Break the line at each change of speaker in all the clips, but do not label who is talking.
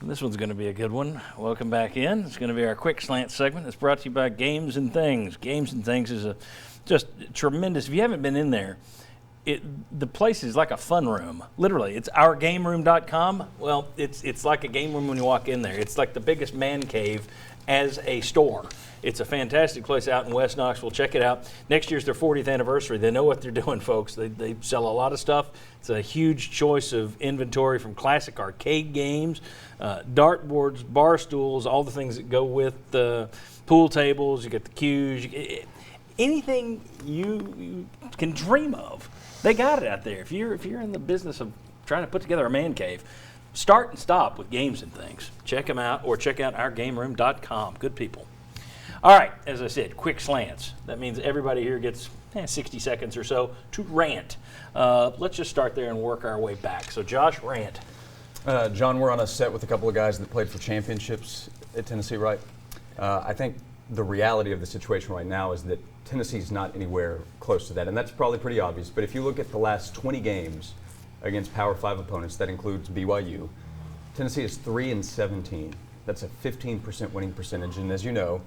This one's going to be a good one. Welcome back in. It's going to be our quick slant segment. It's brought to you by Games and Things. Games and Things is just tremendous. If you haven't been in there, the place is like a fun room. Literally, it's ourgameroom.com. Well, it's like a game room when you walk in there. It's like the biggest man cave as a store. It's a fantastic place out in West Knoxville. Check it out. Next year's their 40th anniversary. They know what they're doing, folks. They sell a lot of stuff. It's a huge choice of inventory from classic arcade games, dartboards, bar stools, all the things that go with the pool tables. You get the cues. Anything you can dream of, they got it out there. If you're in the business of trying to put together a man cave, start and stop with Games and Things. Check them out or check out ourgameroom.com. Good people. All right, as I said, quick slants. That means everybody here gets 60 seconds or so to rant. Let's just start there and work our way back. So, Josh, rant.
John, we're on a set with a couple of guys that played for championships at Tennessee, right? I think the reality of the situation right now is that Tennessee's not anywhere close to that, and that's probably pretty obvious. But if you look at the last 20 games against Power 5 opponents, that includes BYU, Tennessee is 3-17. That's a 15% winning percentage, and as you know,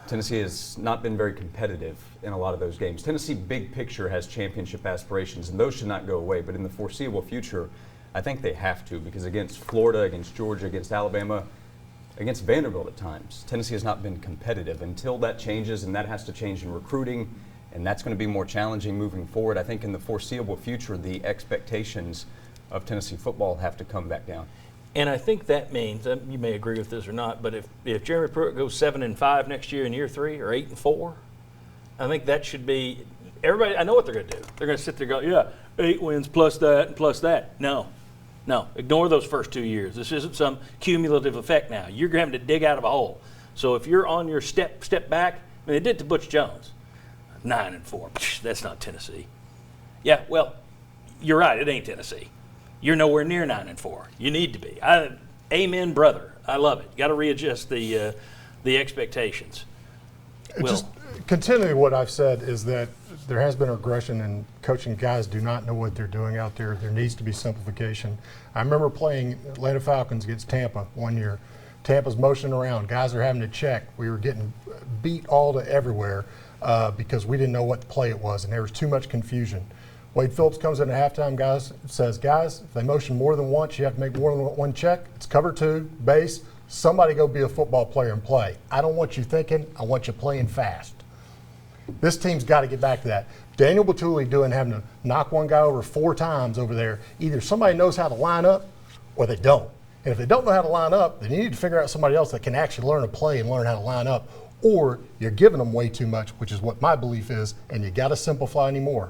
Tennessee has not been very competitive in a lot of those games. Tennessee, big picture, has championship aspirations, and those should not go away. But in the foreseeable future, I think they have to, because against Florida, against Georgia, against Alabama, against Vanderbilt at times, Tennessee has not been competitive. Until that changes, and that has to change in recruiting, and that's going to be more challenging moving forward. I think in the foreseeable future, the expectations of Tennessee football have to come back down.
And I think that means, you may agree with this or not, but if Jeremy Pruitt goes 7-5 next year in year 3 or 8-4, I think that should be everybody. I know what they're going to do. They're going to sit there and go, 8 wins plus that and plus that. No, ignore those first 2 years. This isn't some cumulative effect now. You're having to dig out of a hole. So if you're on your step back, I mean, they did it to Butch Jones, 9-4. That's not Tennessee. Yeah, well, you're right. It ain't Tennessee. You're nowhere near 9-4. You need to be. Amen, brother. I love it. You got to readjust the expectations.
Just continuing what I've said is that there has been aggression and coaching guys do not know what they're doing out there. There needs to be simplification. I remember playing Atlanta Falcons against Tampa one year. Tampa's motioning around. Guys are having to check. We were getting beat all to everywhere because we didn't know what play it was, and there was too much confusion. Wade Phillips comes in at halftime, says, if they motion more than once, you have to make more than one check. It's cover 2, base. Somebody go be a football player and play. I don't want you thinking. I want you playing fast. This team's got to get back to that. Daniel Batuli having to knock one guy over 4 times over there. Either somebody knows how to line up or they don't. And if they don't know how to line up, then you need to figure out somebody else that can actually learn to play and learn how to line up. Or you're giving them way too much, which is what my belief is, and you got to simplify anymore.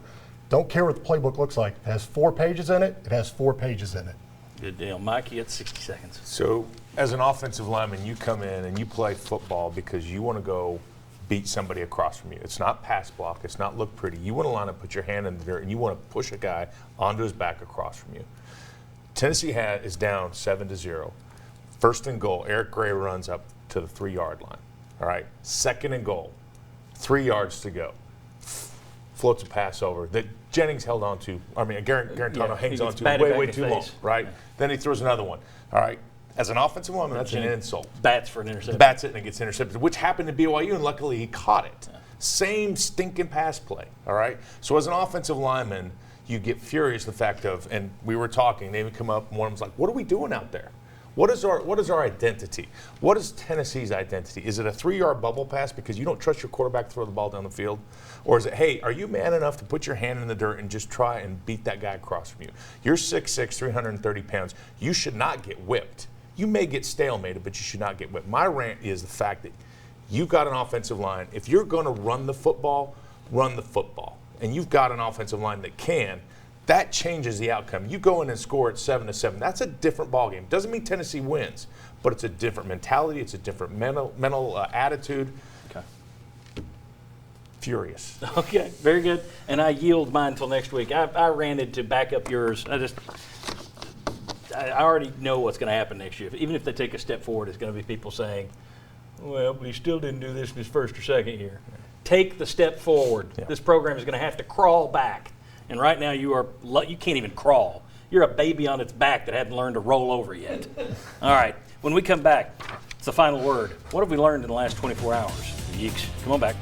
Don't care what the playbook looks like. It has 4 pages in it. It has 4 pages in it.
Good deal. Mike, you got 60 seconds.
So as an offensive lineman, you come in and you play football because you want to go beat somebody across from you. It's not pass block. It's not look pretty. You want to line up, put your hand in the dirt, and you want to push a guy onto his back across from you. Tennessee is down 7-0. First and goal, Eric Gray runs up to the 3-yard line. All right. Second and goal, 3 yards to go. Floats a pass over that Jennings held on to. Garantano hangs on to way too long, right? Then he throws another one. All right. As an offensive lineman, that's an insult.
Bats for an interception.
Bats it and it gets intercepted, which happened to BYU, and luckily he caught it. Yeah. Same stinking pass play, all right? So as an offensive lineman, you get furious the fact of, and we were talking, they would come up, and one of them was like, what are we doing out there? What is our identity? What is Tennessee's identity? Is it a 3-yard bubble pass because you don't trust your quarterback to throw the ball down the field? Or is it, hey, are you man enough to put your hand in the dirt and just try and beat that guy across from you? You're 6'6", 330 pounds. You should not get whipped. You may get stalemated, but you should not get whipped. My rant is the fact that you've got an offensive line. If you're going to run the football, and you've got an offensive line that can, that changes the outcome. You go in and score at 7-7. That's a different ballgame. Doesn't mean Tennessee wins, but it's a different mentality. It's a different mental attitude.
Okay.
Furious.
Okay, very good. And I yield mine until next week. I ranted to back up yours. I already know what's going to happen next year. Even if they take a step forward, it's going to be people saying, well, but he still didn't do this in his first or second year. Yeah. Take the step forward. Yeah. This program is going to have to crawl back. And right now you can't even crawl. You're a baby on its back that hadn't learned to roll over yet. All right, when we come back, it's the final word. What have we learned in the last 24 hours? Yeeks, come on back.